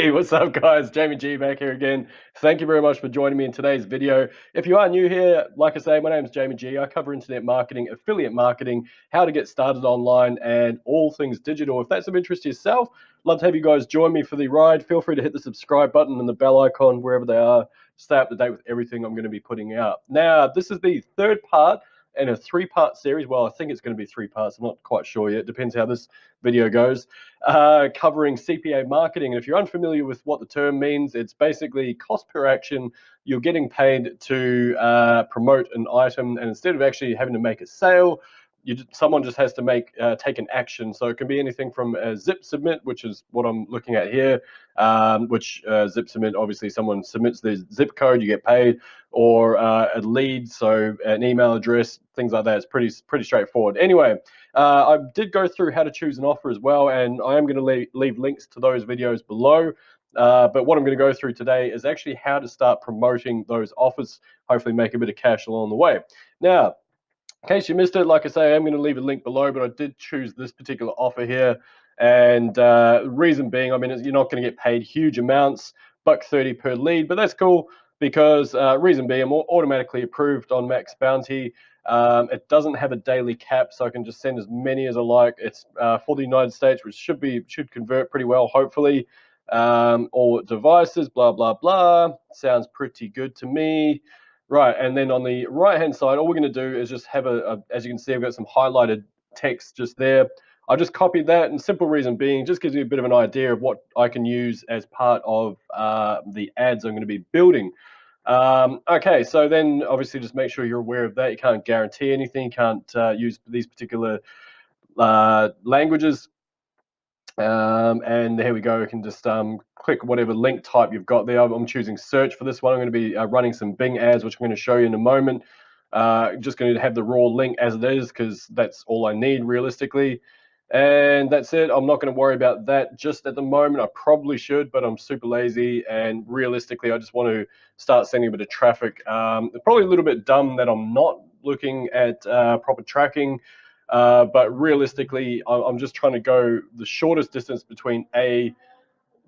Hey, what's up guys? Jamie G back here again. Thank you very much for joining me in today's video. If you are new here, like I say, my name is Jamie G. I cover internet marketing, affiliate marketing, how to get started online, and all things digital. If that's of interest to yourself, love to have you guys join me for the ride. Feel free to hit the subscribe button and the bell icon wherever they are. Stay up to date with everything I'm going to be putting out. Now, this is the third part in a three-part series. Well, I think it's going to be three parts. I'm not quite sure yet. Depends how this video goes. Covering CPA marketing. And if you're unfamiliar with what the term means, it's basically cost per action. You're getting paid to promote an item, and instead of actually having to make a sale, someone just has to take an action. So it can be anything from a zip submit, which is what I'm looking at here, which zip submit, obviously someone submits their zip code, you get paid, or a lead, so an email address, things like that. It's pretty straightforward. Anyway, I did go through how to choose an offer as well, and I am going to leave links to those videos below. But what I'm going to go through today is actually how to start promoting those offers, hopefully make a bit of cash along the way. Now, in case you missed it, like I say, I'm going to leave a link below, but I did choose this particular offer here. And reason being, I mean, you're not going to get paid huge amounts, $1.30 per lead, but that's cool because reason being, I'm automatically approved on maxbounty. It doesn't have a daily cap, so I can just send as many as I like. It's for the United States, which should convert pretty well, hopefully. All devices, blah, blah, blah. Sounds pretty good to me. Right, and then on the right-hand side, all we're going to do is just have as you can see, I've got some highlighted text just there. I just copied that, and simple reason being, just gives you a bit of an idea of what I can use as part of the ads I'm going to be building. Okay, so then obviously just make sure you're aware of that. You can't guarantee anything, you can't use these particular languages. And there we go. You can just click whatever link type you've got there. I'm choosing search for this one. I'm going to be running some Bing ads, which I'm going to show you in a moment. Just going to have the raw link as it is because that's all I need realistically. And that's it. I'm not going to worry about that just at the moment. I probably should, but I'm super lazy. And realistically, I just want to start sending a bit of traffic. It's probably a little bit dumb that I'm not looking at proper tracking. But realistically, I'm just trying to go the shortest distance between A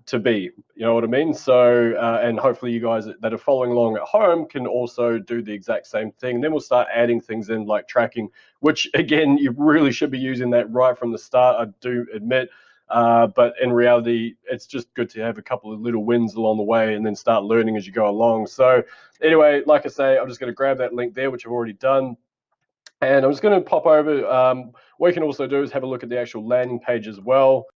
to B. You know what I mean? So, and hopefully you guys that are following along at home can also do the exact same thing. And then we'll start adding things in like tracking, which again, you really should be using that right from the start, I do admit. But in reality, it's just good to have a couple of little wins along the way and then start learning as you go along. So anyway, like I say, I'm just going to grab that link there, which I've already done. And I'm just going to pop over. What you can also do is have a look at the actual landing page as well.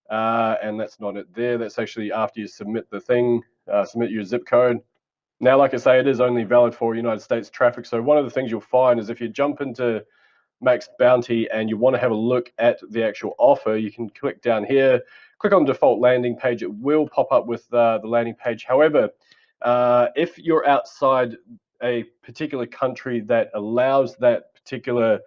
And that's not it there. That's actually after you submit the thing, submit your zip code. Now, like I say, it is only valid for United States traffic. So one of the things you'll find is if you jump into Max Bounty and you want to have a look at the actual offer, you can click down here, click on default landing page. It will pop up with the landing page. However, if you're outside a particular country that allows that particular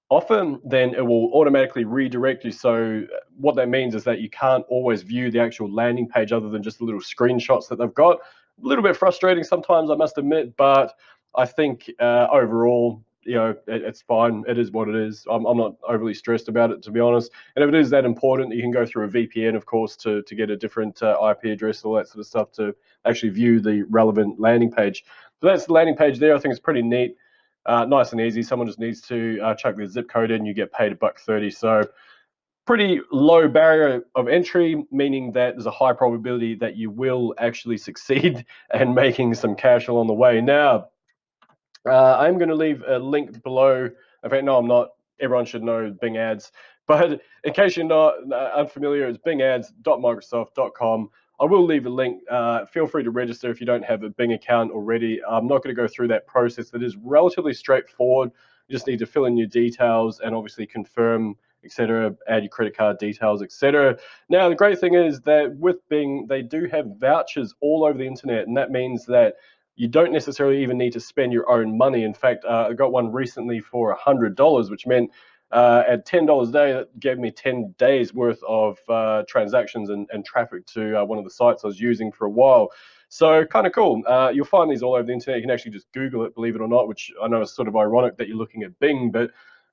offer, then it will automatically redirect you. So what that means is that you can't always view the actual landing page other than just the little screenshots that they've got. A little bit frustrating sometimes, I must admit, but I think overall, you know, it's fine. It is what it is. I'm not overly stressed about it, to be honest. And if it is that important, you can go through a VPN, of course, to get a different IP address, all that sort of stuff to actually view the relevant landing page. So that's the landing page there. I think it's pretty neat. Nice and easy. Someone just needs to chuck their zip code in, you get paid $1.30. So pretty low barrier of entry, meaning that there's a high probability that you will actually succeed and making some cash along the way. Now, I'm going to leave a link below. In fact, no, I'm not. Everyone should know Bing Ads. But in case you're not unfamiliar, it's bingads.microsoft.com. I will leave a link. Feel free to register if you don't have a Bing account already. I'm not going to go through that process. It is relatively straightforward. You just need to fill in your details and obviously confirm, etc., add your credit card details, etc. Now, the great thing is that with Bing, they do have vouchers all over the internet, and that means that you don't necessarily even need to spend your own money. In fact, I got one recently for $100, which meant at $10 a day, that gave me 10 days worth of transactions and traffic to one of the sites I was using for a while. So kind of cool. You'll find these all over the internet. You can actually just Google it, believe it or not, which I know is sort of ironic that you're looking at Bing, but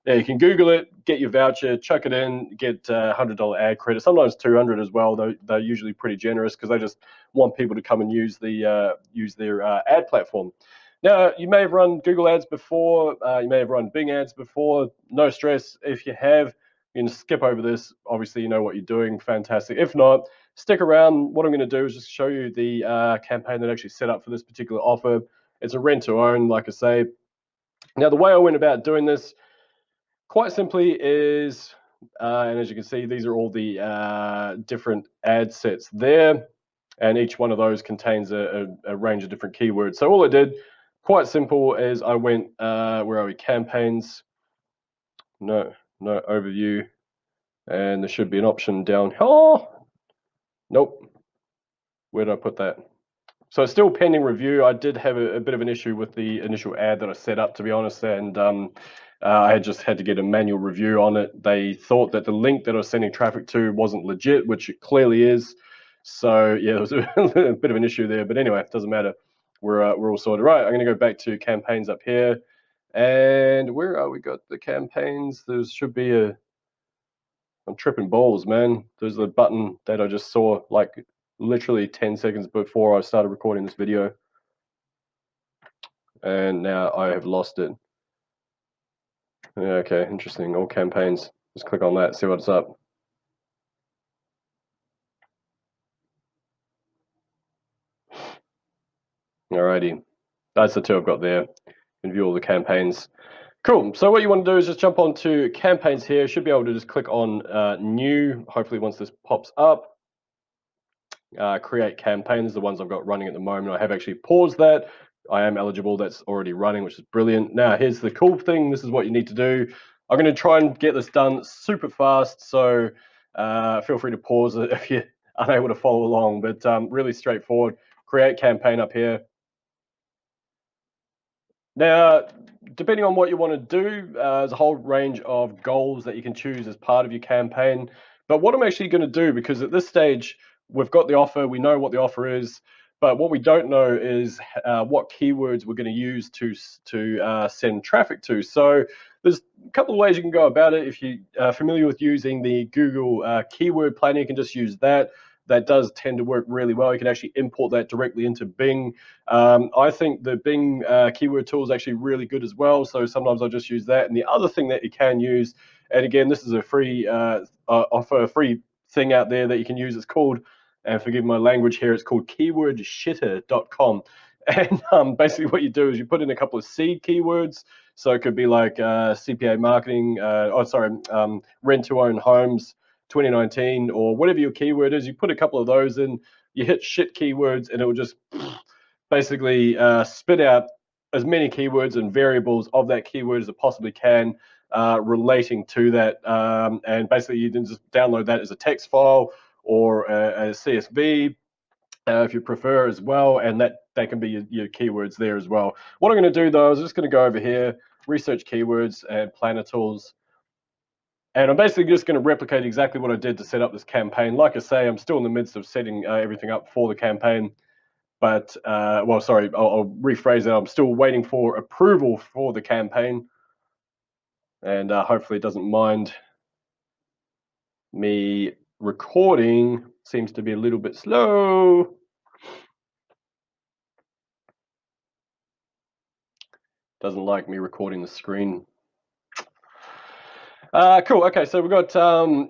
Yeah, you can Google it, get your voucher, chuck it in, get $100 ad credit, sometimes 200 as well. They're usually pretty generous because they just want people to come and use their ad platform. Now, you may have run Google ads before, you may have run Bing ads before. No stress. If you have, you can skip over this. Obviously, you know what you're doing. Fantastic. If not, stick around. What I'm going to do is just show you the campaign that I actually set up for this particular offer. It's a rent to own, like I say. Now, the way I went about doing this, quite simply, is, and as you can see, these are all the different ad sets there, and each one of those contains a range of different keywords. So all I did, quite simple, is I went, where are we, campaigns, no overview, and there should be an option down, oh, nope, where did I put that? So it's still pending review. I did have a bit of an issue with the initial ad that I set up, to be honest, and I just had to get a manual review on it. They thought that the link that I was sending traffic to wasn't legit, which it clearly is. So yeah, there was a bit of an issue there, but anyway, it doesn't matter. We're all sorted. Right, I'm going to go back to campaigns up here, and where are we? Got the campaigns. There should be a. I'm tripping balls, man. There's the button that I just saw like literally 10 seconds before I started recording this video. And now I have lost it. Yeah, okay, interesting. All campaigns. Just click on that, see what's up. Alrighty. That's the two I've got there. You can view all the campaigns. Cool. So what you want to do is just jump onto campaigns here. Should be able to just click on new. Hopefully once this pops up. Create campaigns, the ones I've got running at the moment. I have actually paused that. I am eligible. That's already running, which is brilliant. Now, here's the cool thing. This is what you need to do. I'm going to try and get this done super fast, so feel free to pause it if you're unable to follow along, but really straightforward. Create campaign up here. Now, depending on what you want to do, there's a whole range of goals that you can choose as part of your campaign. But what I'm actually going to do, because at this stage, we've got the offer, we know what the offer is, but what we don't know is what keywords we're going to use to send traffic to. So there's a couple of ways you can go about it. If you are familiar with using the Google keyword planner, you can just use that. That does tend to work really well. You can actually import that directly into Bing. I think the Bing keyword tool is actually really good as well. So sometimes I'll just use that. And the other thing that you can use, and again, this is a free offer, a free thing out there that you can use. It's called, and forgive my language here, it's called keywordshitter.com. And basically what you do is you put in a couple of seed keywords. So it could be like CPA marketing, rent to own homes 2019, or whatever your keyword is. You put a couple of those in, you hit shit keywords, and it will just basically spit out as many keywords and variables of that keyword as it possibly can relating to that. And basically you can just download that as a text file or a CSV if you prefer as well, and that can be your keywords there as well. What I'm going to do though is just going to go over here, research keywords and planner tools. And I'm basically just going to replicate exactly what I did to set up this campaign. Like I say, I'm still in the midst of setting everything up for the campaign. But, well, sorry, I'll rephrase that. I'm still waiting for approval for the campaign. And hopefully it doesn't mind me recording. Seems to be a little bit slow. Doesn't like me recording the screen. Cool. Okay, so we've got,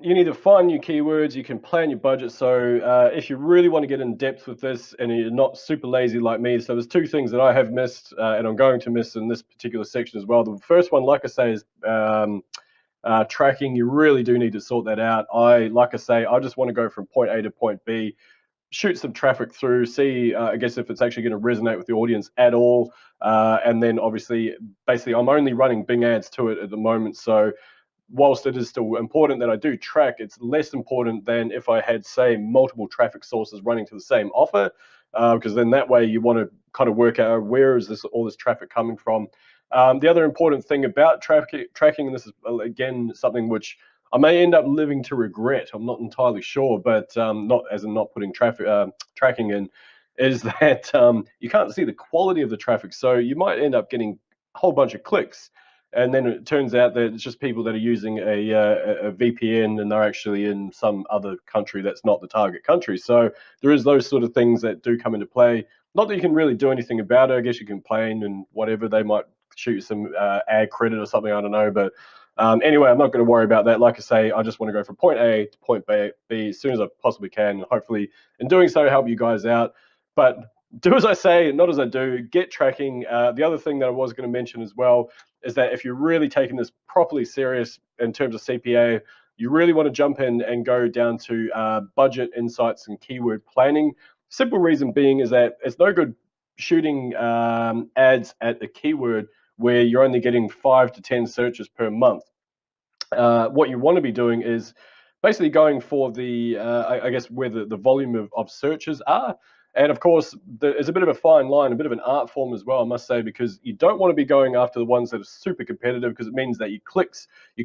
you need to find new keywords, you can plan your budget. So if you really want to get in depth with this and you're not super lazy like me, so there's two things that I have missed and I'm going to miss in this particular section as well. The first one, like I say, is tracking. You really do need to sort that out. Like I say, I just want to go from point A to point B, shoot some traffic through, see, I guess, if it's actually going to resonate with the audience at all. And then obviously, basically, I'm only running Bing ads to it at the moment. So whilst it is still important that I do track, it's less important than if I had, say, multiple traffic sources running to the same offer, because then that way you want to kind of work out where is all this traffic coming from. The other important thing about tracking, and this is again something which I may end up living to regret, I'm not entirely sure, but not as in not putting tracking in, is that you can't see the quality of the traffic. So you might end up getting a whole bunch of clicks, and then it turns out that it's just people that are using a VPN, and they're actually in some other country that's not the target country. So there is those sort of things that do come into play. Not that you can really do anything about it. I guess you can complain and whatever. They might shoot some ad credit or something. I don't know, but anyway, I'm not going to worry about that. Like I say, I just want to go from point A to point B as soon as I possibly can, and hopefully, in doing so, help you guys out. But do as I say, not as I do. Get tracking. The other thing that I was going to mention as well is that if you're really taking this properly serious in terms of CPA, you really want to jump in and go down to budget insights and keyword planning. Simple reason being is that it's no good shooting ads at a keyword where you're only getting 5 to 10 searches per month. What you want to be doing is basically going for the, I guess, where the volume of searches are. And of course, there's a bit of a fine line, a bit of an art form as well, I must say, because you don't want to be going after the ones that are super competitive, because it means that your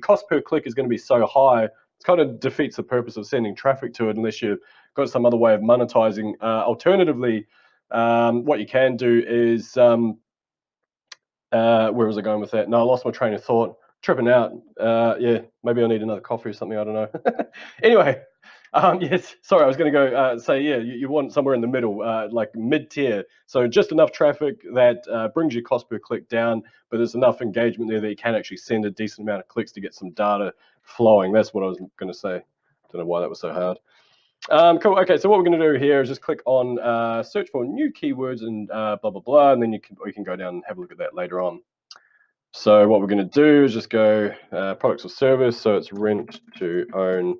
cost per click is going to be so high. It kind of defeats the purpose of sending traffic to it unless you've got some other way of monetizing. Alternatively, what you can do is, where was I going with that? No, I lost my train of thought. Tripping out. Yeah, maybe I need another coffee or something. I don't know. Anyway, yes. Sorry, I was going to go say, yeah, you want somewhere in the middle, like mid-tier. So just enough traffic that brings your cost per click down, but there's enough engagement there that you can actually send a decent amount of clicks to get some data flowing. That's what I was going to say. Don't know why that was so hard. Cool. Okay, so what we're going to do here is just click on search for new keywords and blah blah blah, and then we can go down and have a look at that later on. So what we're going to do is just go products or service. So it's rent to own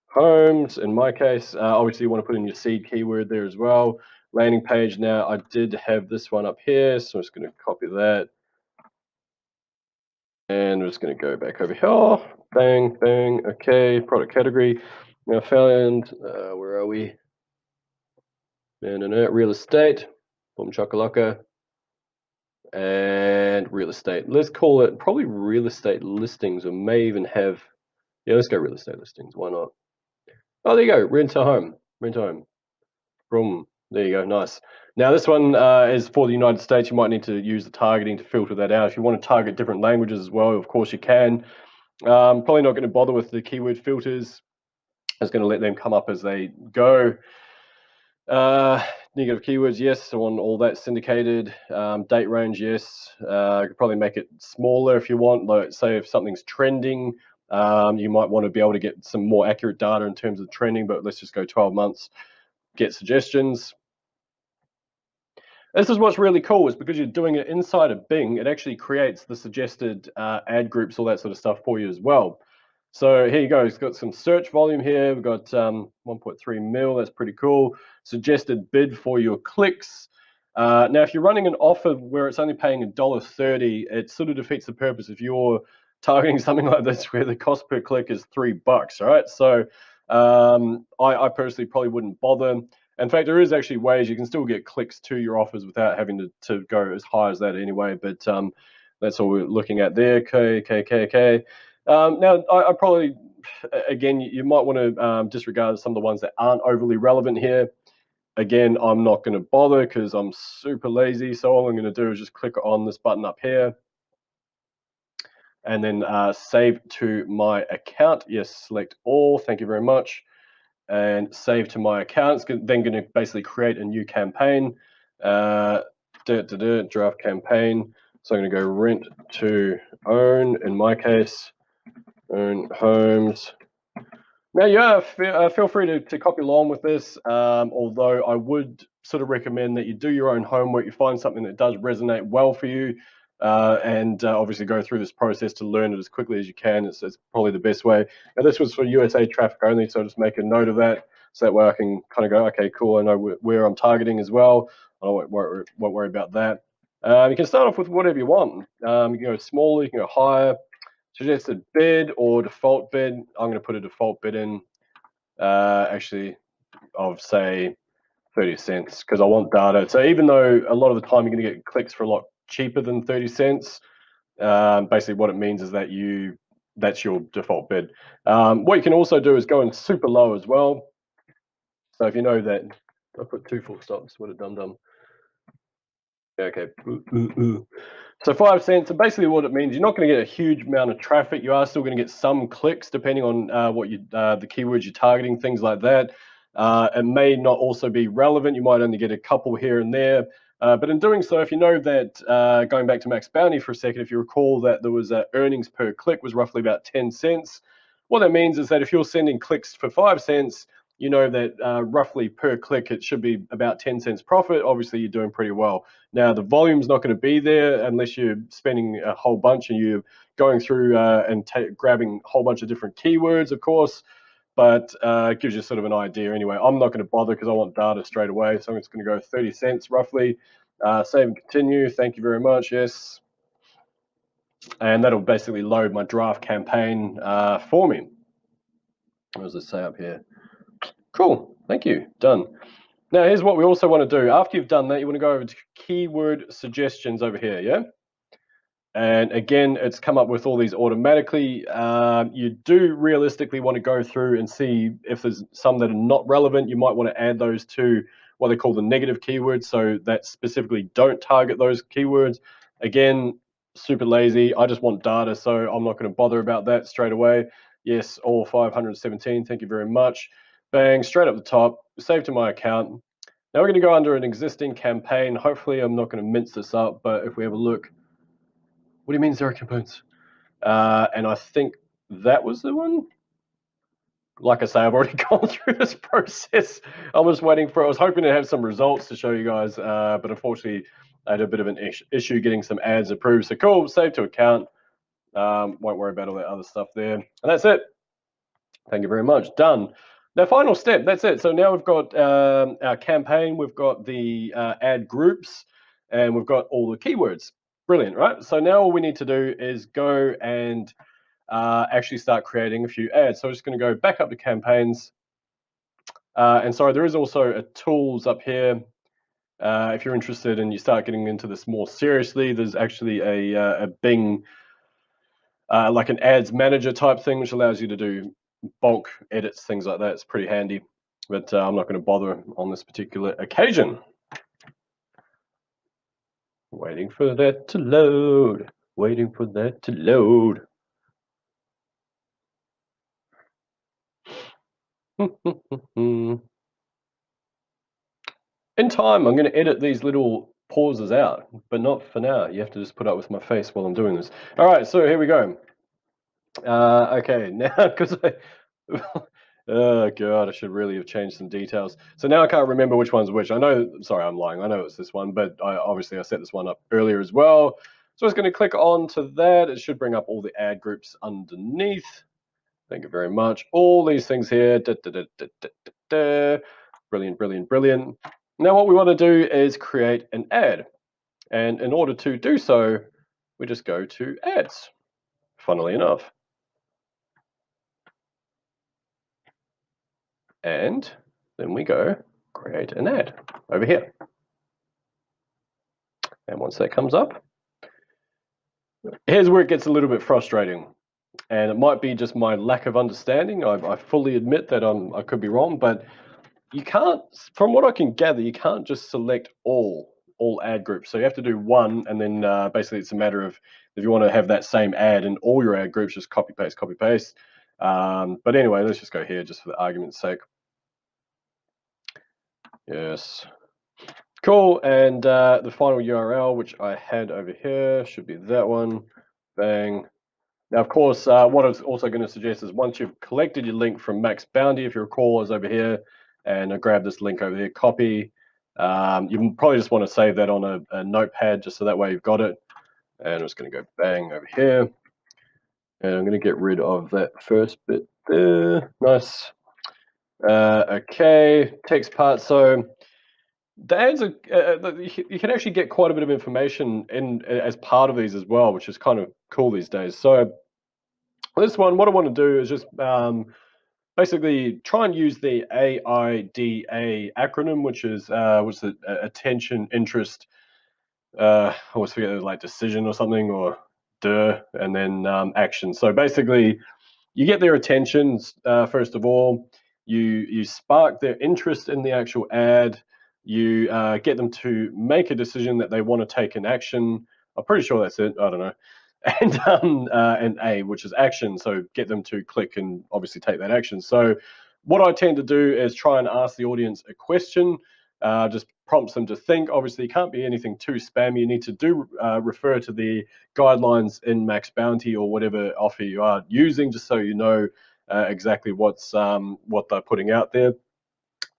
homes. In my case, obviously you want to put in your seed keyword there as well. Landing page. Now I did have this one up here, so I'm just going to copy that, and we're just going to go back over here. Bang, bang. Okay, product category. Now found. Where are we? No, real estate. Boom chakalaka. And real estate. Let's call it probably real estate listings, or may even have. Yeah, let's go real estate listings. Why not? Oh, there you go. Rent a home. Rent a home. Boom. There you go. Nice. Now this one is for the United States. You might need to use the targeting to filter that out. If you want to target different languages as well, of course you can. Probably not going to bother with the keyword filters. I'm just going to let them come up as they go. Negative keywords, yes. So on all that syndicated. Date range, yes. You could probably make it smaller if you want. Like, say if something's trending, you might want to be able to get some more accurate data in terms of trending, but let's just go 12 months. Get suggestions. This is what's really cool, is because you're doing it inside of Bing, it actually creates the suggested ad groups, all that sort of stuff for you as well. So here you go. It's got some search volume here. We've got 1.3 mil. That's pretty cool. Suggested bid for your clicks. Now, if you're running an offer where it's only paying $1.30, it sort of defeats the purpose if you're targeting something like this where the cost per click is $3, right? So I personally probably wouldn't bother. In fact, there is actually ways you can still get clicks to your offers without having to go as high as that anyway. But that's all we're looking at there. Okay. Now, I probably, again, you might want to disregard some of the ones that aren't overly relevant here. Again, I'm not going to bother because I'm super lazy. So all I'm going to do is just click on this button up here, and then save to my account. Yes, select all. Thank you very much. And save to my account. It's then going to basically create a new campaign. Draft campaign. So I'm going to go rent to own, in my case, own homes. Now, yeah, feel free to copy along with this, although I would sort of recommend that you do your own homework, you find something that does resonate well for you, and obviously go through this process to learn it as quickly as you can. It's probably the best way. Now, this was for USA traffic only, so I'll just make a note of that, so that way I can kind of go, okay, cool, I know where I'm targeting as well. I won't worry about that. You can start off with whatever you want. You can go smaller, you can go higher. Suggested bid or default bid. I'm going to put a default bid in, actually, of say 30 cents, because I want data. So even though a lot of the time you're going to get clicks for a lot cheaper than 30 cents, basically what it means is that that's your default bid. What you can also do is go in super low as well. So if you know that, I put 2 full stops, what a dum-dum. Okay. So 5 cents, and basically what it means, you're not going to get a huge amount of traffic. You are still going to get some clicks depending on what the keywords you're targeting, things like that. It may not also be relevant. You might only get a couple here and there. But in doing so, if you know that, going back to Max Bounty for a second, if you recall that there was earnings per click was roughly about 10 cents. What that means is that if you're sending clicks for 5 cents, you know that roughly per click it should be about 10 cents profit. Obviously, you're doing pretty well. Now, the volume's not going to be there unless you're spending a whole bunch and you're going through and grabbing a whole bunch of different keywords, of course, but it gives you sort of an idea anyway. I'm not going to bother because I want data straight away, so I'm just going to go 30 cents roughly. Save and continue. Thank you very much. Yes. And that'll basically load my draft campaign for me. What does it say up here? Cool. Thank you. Done. Now, here's what we also want to do. After you've done that, you want to go over to keyword suggestions over here, yeah? And again, it's come up with all these automatically. You do realistically want to go through and see if there's some that are not relevant. You might want to add those to what they call the negative keywords, so that specifically don't target those keywords. Again, super lazy. I just want data, so I'm not going to bother about that straight away. Yes, all 517. Thank you very much. Bang, straight up the top. Save to my account. Now we're going to go under an existing campaign. Hopefully, I'm not going to mince this up, but if we have a look. What do you mean 0 components? And I think that was the one. Like I say, I've already gone through this process. I was waiting for, I was hoping to have some results to show you guys, but unfortunately, I had a bit of an issue getting some ads approved. So cool, save to account. Won't worry about all that other stuff there. And that's it. Thank you very much. Done. Now, final step, that's it. So now we've got our campaign, we've got the ad groups, and we've got all the keywords. Brilliant, right? So now all we need to do is go and actually start creating a few ads. So I'm just going to go back up to campaigns. And sorry, there is also a tools up here. If you're interested and you start getting into this more seriously, there's actually a Bing, like an ads manager type thing, which allows you to do bulk edits, things like that. It's pretty handy, but I'm not going to bother on this particular occasion. Waiting for that to load. Waiting for that to load. In time, I'm going to edit these little pauses out, but not for now. You have to just put up with my face while I'm doing this. All right, so here we go. Okay, now, because oh God, I should really have changed some details. So now I can't remember which one's which. I know, sorry, I'm lying. I know it's this one, but obviously I set this one up earlier as well. So I was going to click on to that. It should bring up all the ad groups underneath. Thank you very much. All these things here. Brilliant, brilliant, brilliant. Now what we want to do is create an ad. And in order to do so, we just go to ads, funnily enough. And then we go create an ad over here. And once that comes up, here's where it gets a little bit frustrating. And it might be just my lack of understanding. I fully admit that I could be wrong, but you can't, from what I can gather, you can't just select all ad groups. So you have to do one, and then basically it's a matter of if you want to have that same ad in all your ad groups, just copy paste, copy paste. But anyway, let's just go here just for the argument's sake. Yes. Cool. And the final URL, which I had over here, should be that one. Bang. Now, of course, what I was also going to suggest is once you've collected your link from Max Bounty, if you recall, is over here, and I grab this link over here, copy. You probably just want to save that on a notepad, just so that way you've got it. And I'm just going to go bang over here. And I'm going to get rid of that first bit there. Nice. Okay, text part. So the ads are, you can actually get quite a bit of information in as part of these as well, which is kind of cool these days. So this one, what I want to do is just basically try and use the AIDA acronym, which is the attention, interest, I always forget it was like decision or something, or and then action. So basically, you get their attention first of all. You spark their interest in the actual ad. you get them to make a decision that they want to take an action. I'm pretty sure that's it. I don't know. And A, which is action. So get them to click and obviously take that action. So what I tend to do is try and ask the audience a question, just prompts them to think. Obviously, it can't be anything too spammy. You need to refer to the guidelines in maxbounty or whatever offer you are using, just so you know exactly what they're putting out there.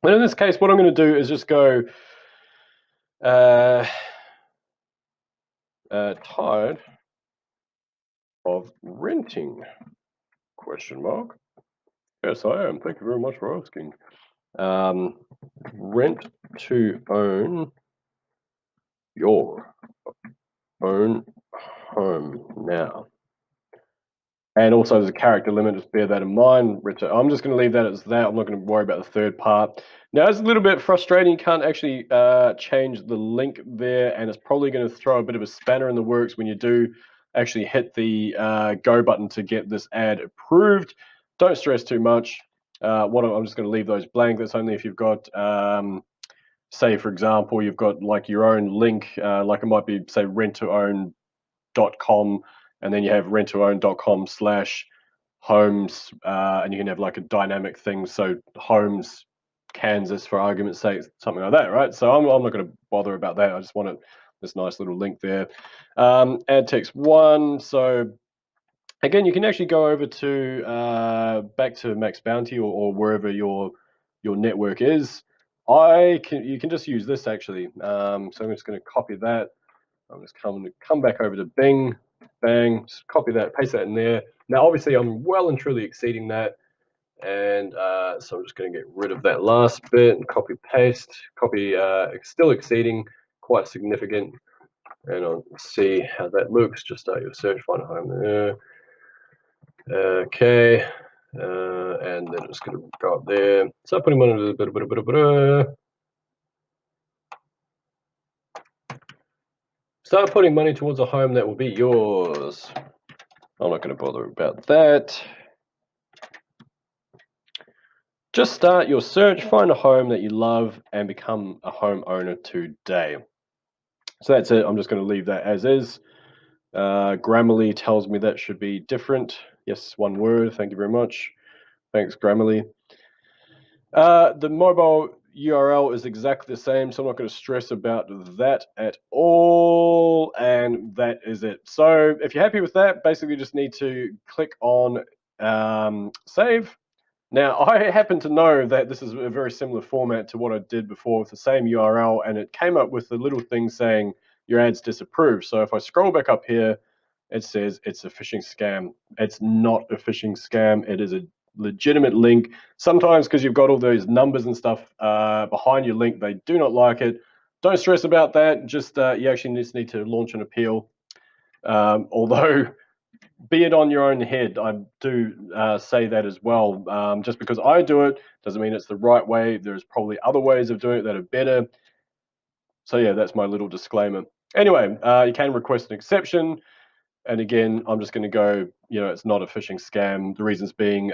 And in this case, what I'm going to do is just go tired of renting, question mark. Yes, I am. Thank you very much for asking. Rent to own your own home now. And also there's a character limit, just bear that in mind. I'm just going to leave that as that. I'm not going to worry about the third part. Now, it's a little bit frustrating. You can't actually change the link there, and it's probably going to throw a bit of a spanner in the works when you do actually hit the go button to get this ad approved. Don't stress too much. I'm just going to leave those blank. That's only if you've got, say, for example, you've got like your own link, like it might be, say, rent-to-own.com, and then you have rent-to-own.com/homes, and you can have like a dynamic thing. So homes, Kansas, for argument's sake, something like that, right? So I'm not going to bother about that. I just want this nice little link there. Ad text 1. So again, you can actually go over to back to maxbounty or wherever your network is. You can just use this actually. So I'm just going to copy that. I'm just going to come back over to Bing, bang, just copy that, paste that in there. Now, obviously, I'm well and truly exceeding that. And so I'm just going to get rid of that last bit and copy, paste, still exceeding, quite significant. And I'll see how that looks. Just start your search, find a home there. Okay. And then I'm just going to go up there. Start putting on a bit. Start putting money towards a home that will be yours. I'm not going to bother about that. Just start your search, find a home that you love, and become a homeowner today. So that's it. I'm just going to leave that as is. Grammarly tells me that should be different. Yes, one word. Thank you very much. Thanks, Grammarly. The mobile URL is exactly the same, so I'm not going to stress about that at all. And that is it. So if you're happy with that, basically you just need to click on save. Now, I happen to know that this is a very similar format to what I did before with the same URL, and it came up with a little thing saying your ad's disapproved. So if I scroll back up here, it says it's a phishing scam. It's not a phishing scam. It is a legitimate link. Sometimes because you've got all those numbers and stuff behind your link, they do not like it. Don't stress about that. Just you actually just need to launch an appeal. Although be it on your own head, I do say that as well. Just because I do it doesn't mean it's the right way. There's probably other ways of doing it that are better. So yeah, that's my little disclaimer. Anyway, you can request an exception. And again, I'm just going to go, it's not a phishing scam. The reasons being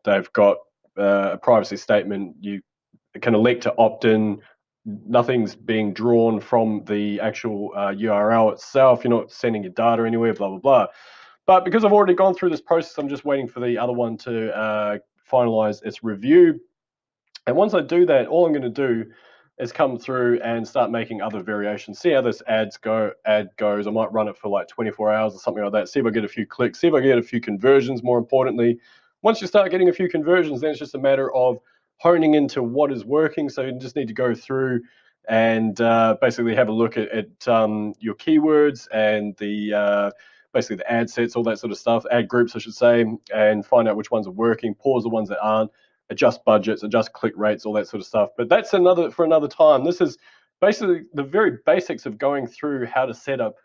they've got a privacy statement. You can elect to opt in. Nothing's being drawn from the actual URL itself. You're not sending your data anywhere, blah, blah, blah. But because I've already gone through this process, I'm just waiting for the other one to finalize its review. And once I do that, all I'm going to do is come through and start making other variations. See how this ad goes. I might run it for like 24 hours or something like that. See if I get a few clicks. See if I get a few conversions, more importantly. Once you start getting a few conversions, then it's just a matter of honing into what is working. So you just need to go through and basically have a look at your keywords and basically the ad sets, all that sort of stuff, ad groups, I should say, and find out which ones are working, pause the ones that aren't, adjust budgets, adjust click rates, all that sort of stuff. But that's for another time. This is basically the very basics of going through how to set up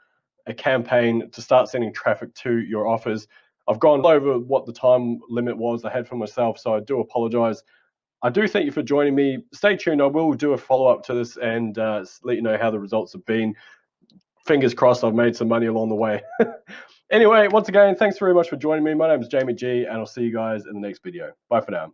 a campaign to start sending traffic to your offers. I've gone over what the time limit was I had for myself, so I do apologize. I do thank you for joining me. Stay tuned. I will do a follow-up to this and let you know how the results have been. Fingers crossed I've made some money along the way. Anyway, once again, thanks very much for joining me. My name is Jamie G, and I'll see you guys in the next video. Bye for now.